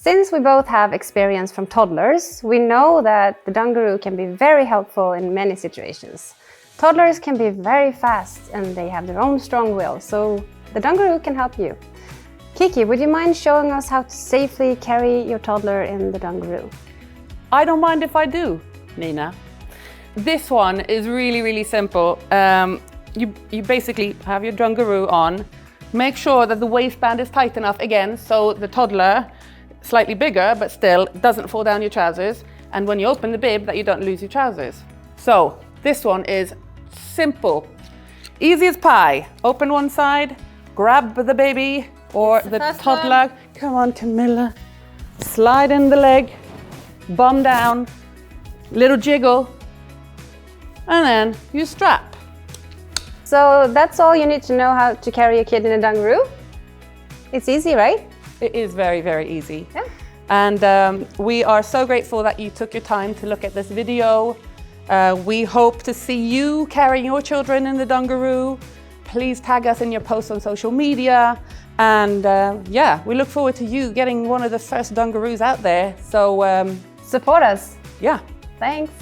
Since we both have experience from toddlers, we know that the Dungaroo can be very helpful in many situations. Toddlers can be very fast and they have their own strong will, so the Dungaroo can help you. Kiki, would you mind showing us how to safely carry your toddler in the Dungaroo? I don't mind if I do, Nina. This one is really, really simple. You basically have your Dungaroo on. Make sure that the waistband is tight enough again so the toddler, slightly bigger but still, doesn't fall down your trousers. And when you open the bib, that you don't lose your trousers. So this one is simple. Easy as pie. Open one side, grab the baby or the toddler. Come on, Camilla. Slide in the leg, bum down, little jiggle, and then you strap. So that's all you need to know how to carry a kid in a Dungaroo? It's easy, right? It is very, very easy. Yeah. And we are so grateful that you took your time to look at this video. We hope to see you carrying your children in the Dungaroo. Please tag us in your posts on social media. And yeah, we look forward to you getting one of the first Dungaroos out there. So support us. Yeah. Thanks.